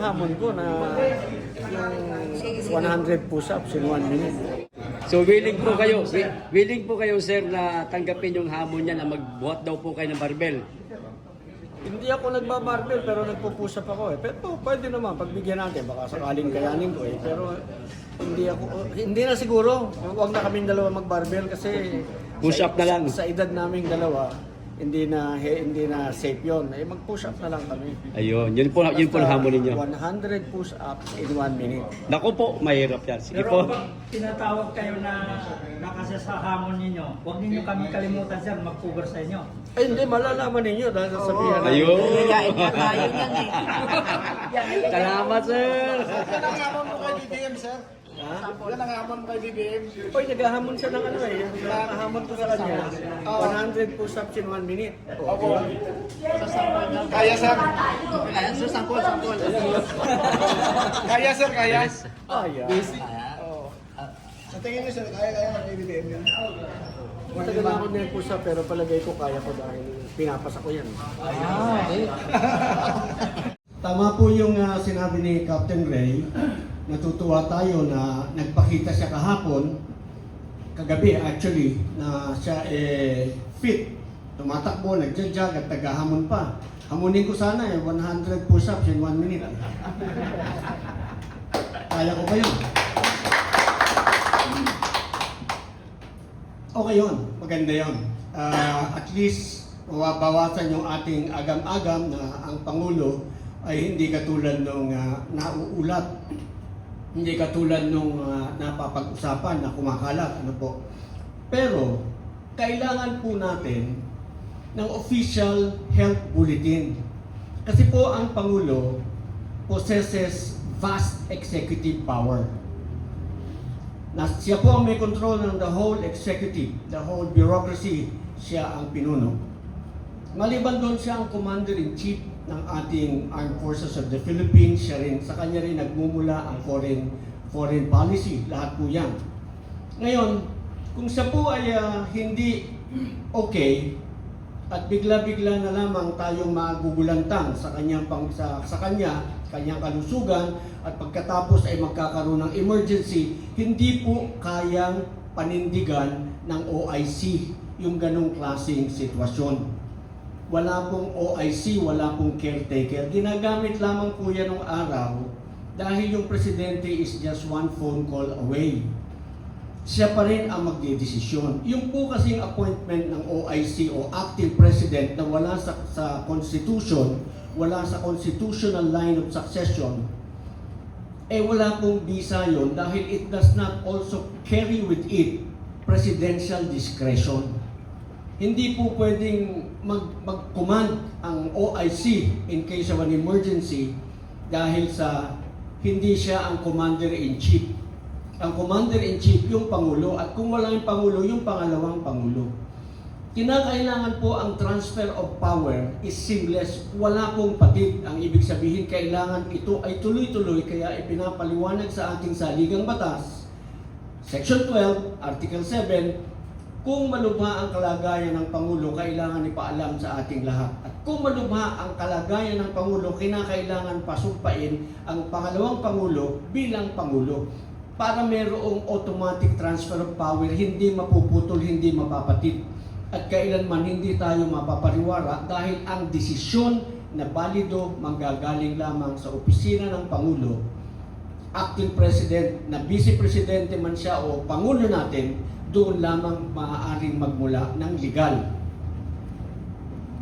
hamon ko na yung 100 push-ups in 1 minute. So willing po kayo sir na tanggapin yung hamon niya na magbuhat daw po kayo ng barbell. Hindi ako nagbabarbell pero nagpo-push up ako eh. Pero pwede naman pagbigyan natin baka sakaling kayanin ko eh. Pero hindi na siguro. Huwag na kaming dalawa mag-barbell kasi Push up na lang. Sa edad naming dalawa, hindi na safe 'yon. Eh mag-push up na lang kami. Ayun, yun po ang hamon ninyo. 100 push ups in 1 minute. Naku po, mahirap yan. Sige Pero po. pag tinatawag kayo na nakasa sa hamon ninyo, huwag ninyo kami kalimutan sir, mag-cover sa inyo. Ay hindi, malalaman ninyo dahil sasabihan namin. Ayun. Yayain na tayo niyan eh. Salamat sir. Yan ang hamon mo kay BBM, sir. Ha? Yan ang hamon kay BBM. Oy, naghahamon siya ng ano eh. Naghahamon ko sa kanya. 100 push ups in 1 minute. Opo. Kaya, sir. Ayan, sir, sampol. Kaya, sir, kaya. yeah. Sa tingin niyo, sir, kaya kay BBM yun. Matagal na ako nag-push up pero palagay ko kaya ko dahil pinapasa ko yan. Tama po yung sinabi ni Captain Ray. Natutuwa tayo na nagpakita siya kahapon, kagabi actually, na siya fit. Tumatakbo, nagja-jog at tagahamon pa. Hamunin ko sana 100 push-ups in 1 minute. Kaya ko ba yun? Okay yun, maganda yun. At least, mababawasan yung ating agam-agam na ang Pangulo ay hindi katulad nung nauulat. Hindi katulad nung napapag-usapan na kumakalat. Ano po. Pero, kailangan po natin ng official health bulletin. Kasi po ang Pangulo possesses vast executive power. Na siya po ang may control ng the whole executive, the whole bureaucracy, siya ang pinuno. Maliban doon siya ang commander-in-chief ng ating Armed Forces of the Philippines, siya rin, sa kanya rin nagmumula ang foreign policy, lahat po yan. Ngayon, kung siya po ay hindi okay, at bigla-bigla na lamang tayong magugulantang sa kanyang kanyang kalusugan at pagkatapos ay magkakaroon ng emergency, hindi po kayang panindigan ng OIC yung ganong klaseng sitwasyon. Wala pong OIC, wala pong caretaker. Ginagamit lamang po yan ng araw dahil yung presidente is just one phone call away. Siya pa rin ang magdedesisyon. Yung po kasing appointment ng OIC o acting president na wala sa constitution, wala sa constitutional line of succession, wala pong visa yun dahil it does not also carry with it presidential discretion. Hindi po pwedeng mag-command ang OIC in case of an emergency dahil sa hindi siya ang commander-in-chief. Ang commander-in-chief yung Pangulo at kung wala yung Pangulo, yung pangalawang Pangulo. Kinakailangan po ang transfer of power is seamless. Wala pong patid. Ang ibig sabihin, kailangan ito ay tuloy-tuloy kaya ipinapaliwanag sa ating saligang batas. Section 12, Article 7, kung malubha ang kalagayan ng Pangulo, kailangan ipaalam sa ating lahat. At kung malubha ang kalagayan ng Pangulo, kinakailangan pasumpain ang pangalawang Pangulo bilang Pangulo para mayroong automatic transfer of power, hindi mapuputol, hindi mapapatid. At kailanman hindi tayo mapapariwara dahil ang desisyon na balido manggagaling lamang sa opisina ng Pangulo, acting president, na vice presidente man siya o Pangulo natin, doon lamang maaaring magmula ng legal.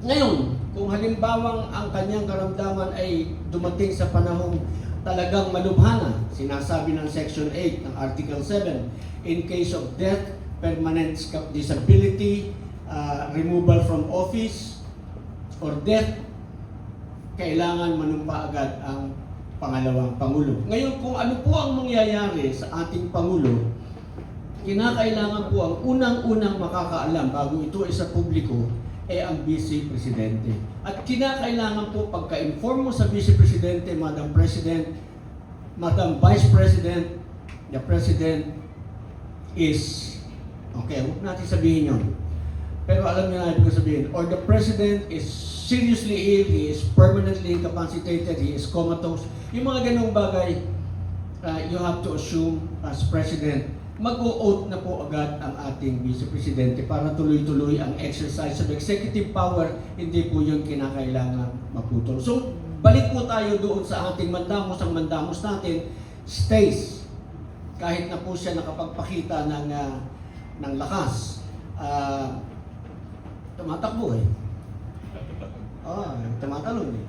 Ngayon, kung halimbawang ang kanyang karamdaman ay dumating sa panahong talagang malubhana, sinasabi ng Section 8 ng Article 7, in case of death, permanent disability, removal from office, or death, kailangan manumpa agad ang pangalawang Pangulo. Ngayon, kung ano po ang mangyayari sa ating Pangulo, kinakailangan po ang unang-unang makakaalam bago ito ay sa publiko ang Vice Presidente. At kinakailangan po pagka-inform mo sa Vice Presidente, Madam President, Madam Vice President, the President is, okay, huwag natin sabihin yun. Pero alam niyo na ibig ko sabihin, or the president is seriously ill, he is permanently incapacitated, he is comatose. Yung mga ganung bagay, you have to assume as president, mag-o-oath na po agad ang ating vice presidente para tuloy-tuloy ang exercise of executive power, hindi po yun kinakailangan maputol. So, balik po tayo doon sa ating mandamos. Ang mandamos natin stays. Kahit na po siya nakapagpakita ng lakas. Tumatakbo eh. Tumatalon eh.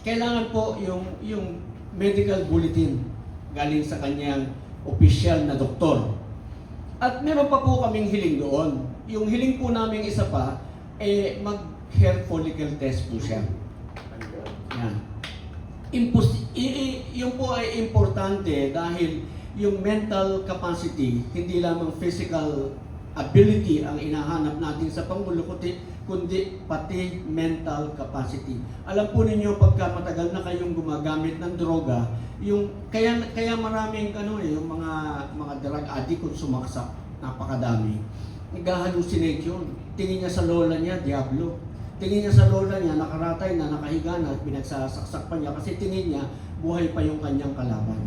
Kailangan po yung medical bulletin galing sa kanyang opisyal na doktor. At meron pa po kaming hiling doon. Yung hiling po namin isa pa, mag-hair follicle test po siya. Yan. Yung po ay importante dahil yung mental capacity, hindi lamang physical ability ang inahanap natin sa Pangulo, kundi pati mental capacity. Alam po ninyo, pagka matagal na kayong gumagamit ng droga, kaya maraming yung mga drug addict kung sumaksak, napakadami. Nag-hallucinate yun. Tingin niya sa lola niya, diablo. Tingin niya sa lola niya, nakaratay na, nakahiga na, at pinagsasaksak pa niya kasi tingin niya, buhay pa yung kanyang kalaban.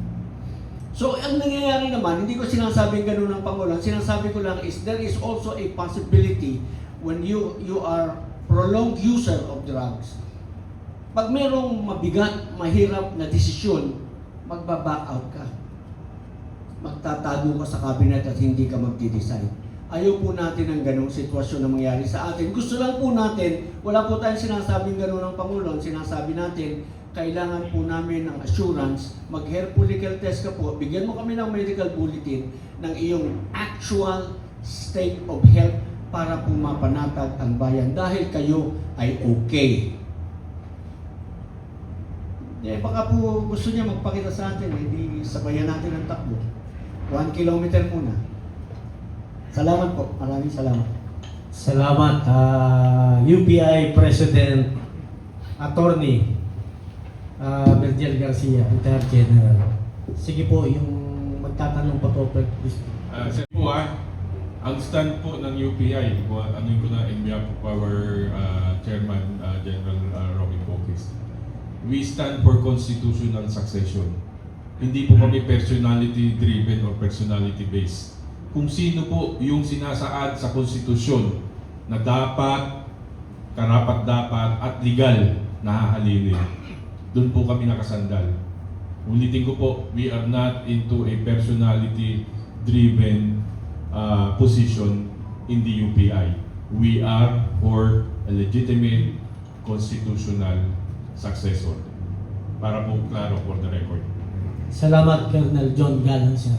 So, ang nangyayari naman, hindi ko sinasabing ganun ng Pangulo. Ang sinasabi ko lang is, there is also a possibility when you are prolonged user of drugs. Pag merong mabigat, mahirap na desisyon, magba-back out ka. Magtatago ka sa cabinet at hindi ka magdi-decide. Ayaw po natin ang ganong sitwasyon na mangyari sa atin. Gusto lang po natin, wala po tayong sinasabing gano'n ng Pangulo. Ang sinasabi natin, kailangan po namin ng assurance, mag-hair follicle test ka po, bigyan mo kami ng medical bulletin ng iyong actual state of health para po mapanatag ang bayan dahil kayo ay okay. Baka po gusto niya magpakita sa atin, hindi sabayan natin ang takbo. 1 kilometer muna. Salamat po. Maraming salamat. Salamat, UPI President Attorney Virgil Garcia, Retired General. Sige po, yung magtatanong pa po, please. Sir po ang stand po ng UPI, ano ko na in behalf of our Chairman General Romy Bokis. We stand for constitutional succession. Hindi po kami personality driven or personality based. Kung sino po yung sinasaad sa konstitusyon na dapat, karapat-dapat at legal na hahalili, doon po kami nakasandal. Ulitin ko po, we are not into a personality driven position in the UPI. We are for a legitimate constitutional successor. Para po klaro for the record. Salamat, Colonel John Galan, sir.